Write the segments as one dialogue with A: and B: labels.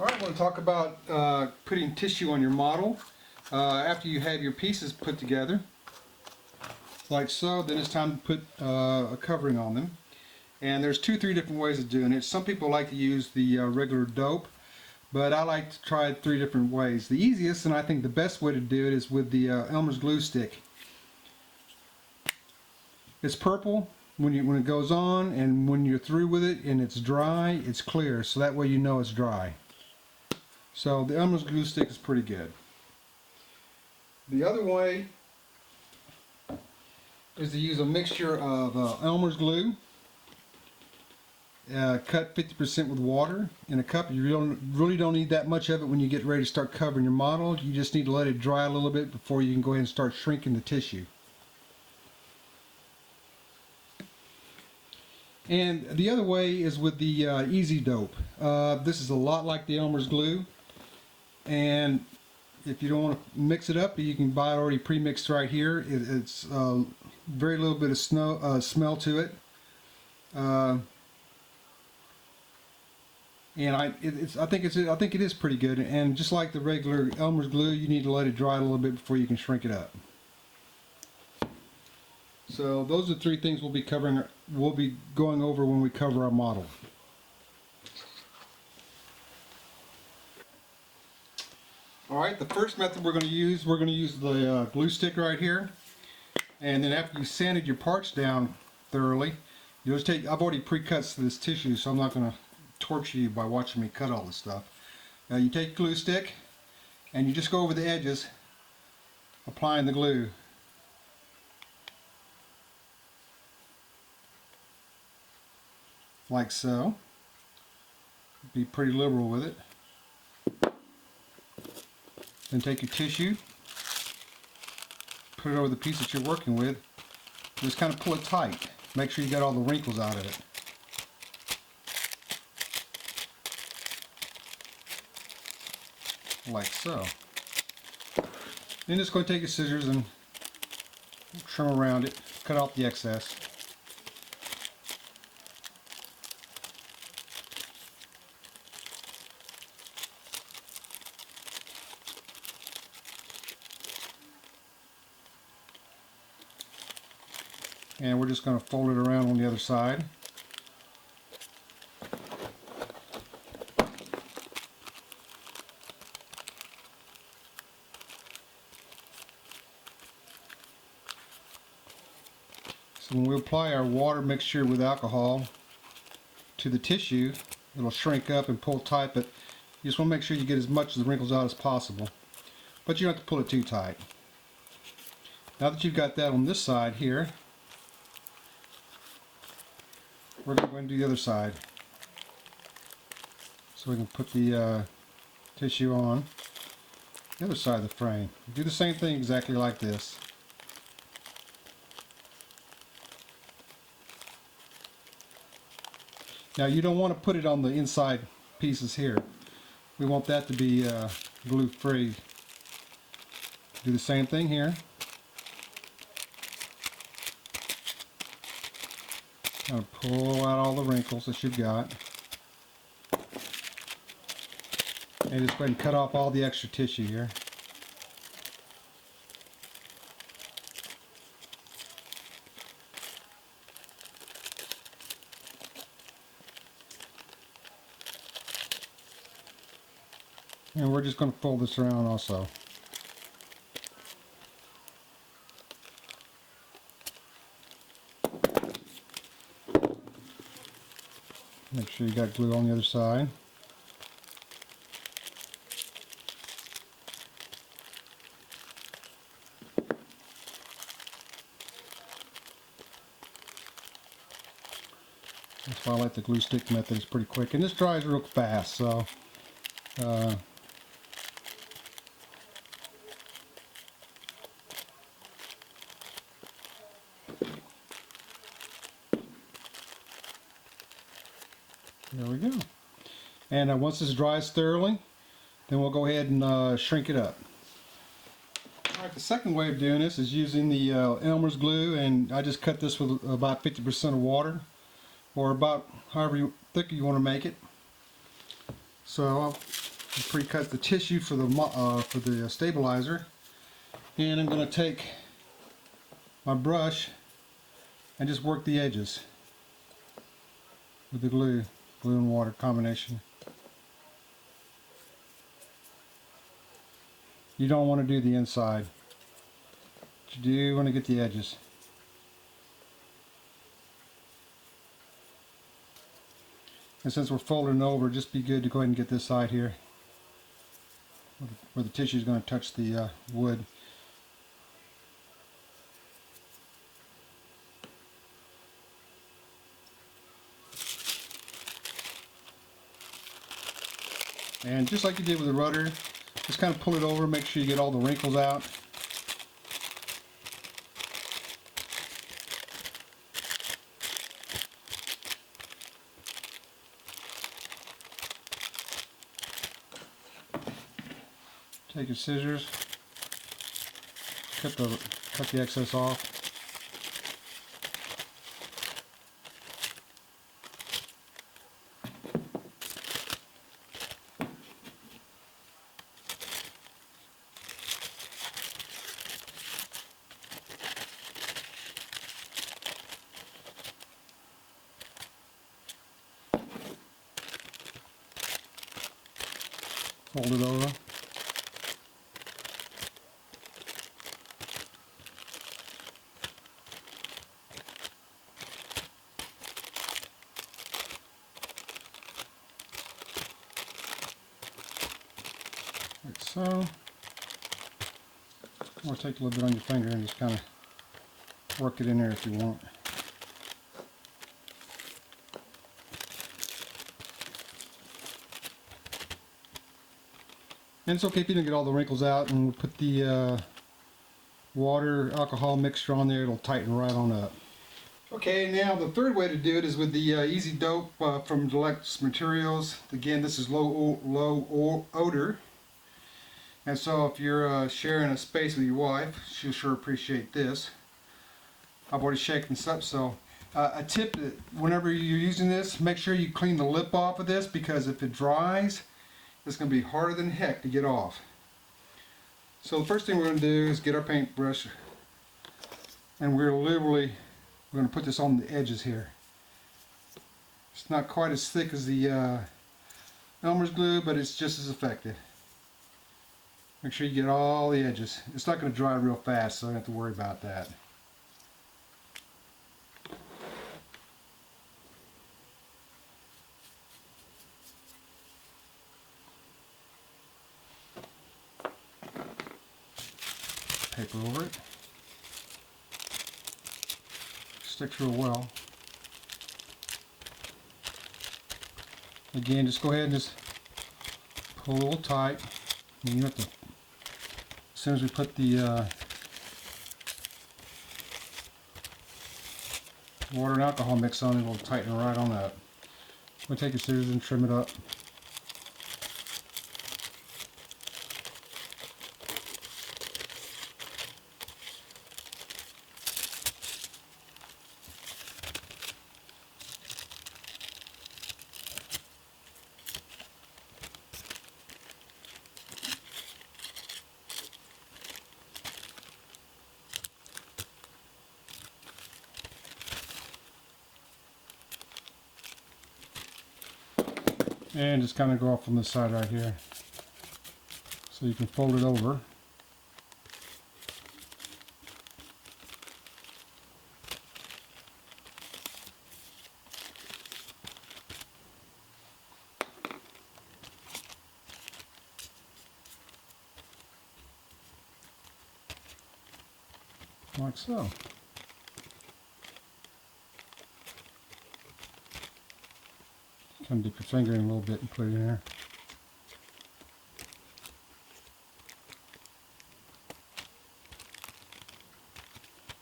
A: Alright, I want to talk about putting tissue on your model after you have your pieces put together, like so. Then it's time to put a covering on them. And there's three different ways of doing it. Some people like to use the regular dope, but I like to try it three different ways. The easiest, and I think the best way to do it, is with the Elmer's glue stick. It's purple when it goes on, and when you're through with it and it's dry, it's clear, so that way you know it's dry. So the Elmer's glue stick is pretty good. The other way is to use a mixture of Elmer's glue, cut 50% with water in a cup. You really don't need that much of it when you get ready to start covering your model. You just need to let it dry a little bit before you can go ahead and start shrinking the tissue. And the other way is with the Easy Dope. This is a lot like the Elmer's glue, and if you don't want to mix it up, you can buy it already pre-mixed right here. It's very little bit of smell to it, and I think it is pretty good. And just like the regular Elmer's glue, you need to let it dry a little bit before you can shrink it up. So those are three things we'll be going over when we cover our model. Alright, the first method we're going to use the glue stick right here. And then after you sanded your parts down thoroughly, you'll just I've already pre-cut this tissue, so I'm not going to torture you by watching me cut all this stuff. You take the glue stick and you just go over the edges, applying the glue. Like so. Be pretty liberal with it. Then take your tissue, put it over the piece that you're working with, just kind of pull it tight. Make sure you got all the wrinkles out of it. Like so. Then just going to take your scissors and trim around it, cut off the excess. And we're just going to fold it around on the other side. So when we apply our water mixture with alcohol to the tissue, it'll shrink up and pull tight, but you just want to make sure you get as much of the wrinkles out as possible. But you don't have to pull it too tight. Now that you've got that on this side here, we're going to do the other side. So we can put the tissue on the other side of the frame. Do the same thing exactly like this. Now you don't want to put it on the inside pieces here. We want that to be glue free. Do the same thing here. Kind of pull out all the wrinkles that you've got. And just go ahead and cut off all the extra tissue here. And we're just going to fold this around also. Make sure you got glue on the other side. That's why I like the glue stick method. It's pretty quick, and this dries real fast. So there we go. And once this dries thoroughly, then we'll go ahead and shrink it up. Alright, the second way of doing this is using the Elmer's glue, and I just cut this with about 50% of water, or about however thick you want to make it. So pre-cut the tissue for the stabilizer, and I'm going to take my brush and just work the edges with the glue and water combination. You don't want to do the inside, but you do want to get the edges. And since we're folding over, just be good to go ahead and get this side here where the tissue is going to touch the wood. And just like you did with the rudder, just kind of pull it over, make sure you get all the wrinkles out. Take your scissors, cut the excess off. Fold it over. Like so. Or take a little bit on your finger and just kind of work it in there if you want. And it's okay if you don't get all the wrinkles out, and we'll put the water alcohol mixture on there. It'll tighten right on up. Okay, now the third way to do it is with the Easy Dope from Deluxe Materials. Again, this is low odor. And so if you're sharing a space with your wife, she'll sure appreciate this. I've already shaken this up, so a tip, whenever you're using this, make sure you clean the lip off of this, because if it dries, it's going to be harder than heck to get off. So the first thing we're going to do is get our paintbrush, and we're going to put this on the edges here. It's not quite as thick as the Elmer's glue, but it's just as effective. Make sure you get all the edges. It's not going to dry real fast, so you don't have to worry about that. Paper over it. Sticks real well. Again, just go ahead and just pull a little tight. And you have to, as soon as we put the water and alcohol mix on, it will tighten right on up. We'll take your scissors and trim it up. And just kind of go off on this side right here. So you can fold it over. Like so. Kind of dip your finger in a little bit and put it in there.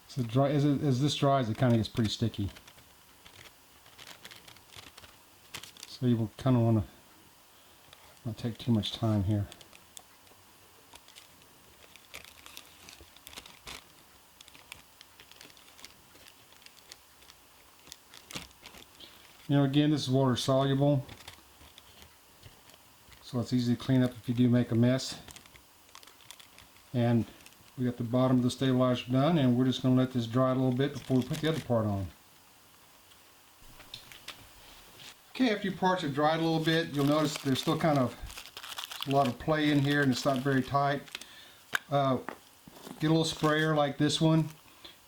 A: So dry, as this dries, it kind of gets pretty sticky. So you will kind of want to not take too much time here. You know, again, this is water soluble, so it's easy to clean up if you do make a mess. And we got the bottom of the stabilizer done, and we're just going to let this dry a little bit before we put the other part on. Okay, after your parts have dried a little bit, you'll notice there's still kind of a lot of play in here and it's not very tight. Get a little sprayer like this one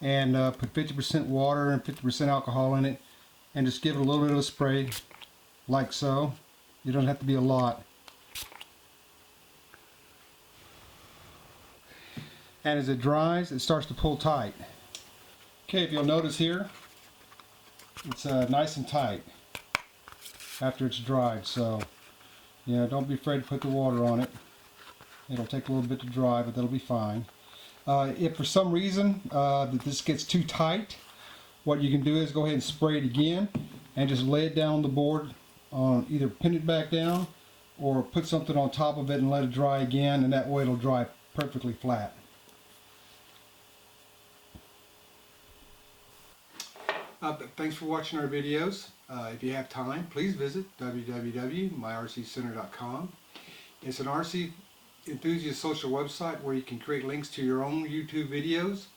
A: and put 50% water and 50% alcohol in it and just give it a little bit of a spray like so. You don't have to be a lot. And as it dries, it starts to pull tight. Okay, if you'll notice here, it's nice and tight after it's dried, so don't be afraid to put the water on it. It'll take a little bit to dry, but that'll be fine. If for some reason that this gets too tight, what you can do is go ahead and spray it again and just lay it down on the board, either pin it back down or put something on top of it and let it dry again, and that way it'll dry perfectly flat. Thanks for watching our videos. If you have time, please visit www.myrccenter.com. It's an RC enthusiast social website where you can create links to your own YouTube videos,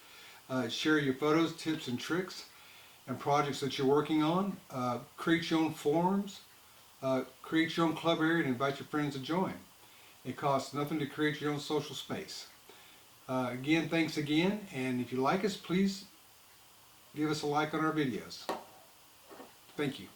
A: share your photos, tips and tricks, and projects that you're working on, create your own forums, create your own club area and invite your friends to join. It costs nothing to create your own social space. Again, thanks again, and if you like us, please give us a like on our videos. Thank you.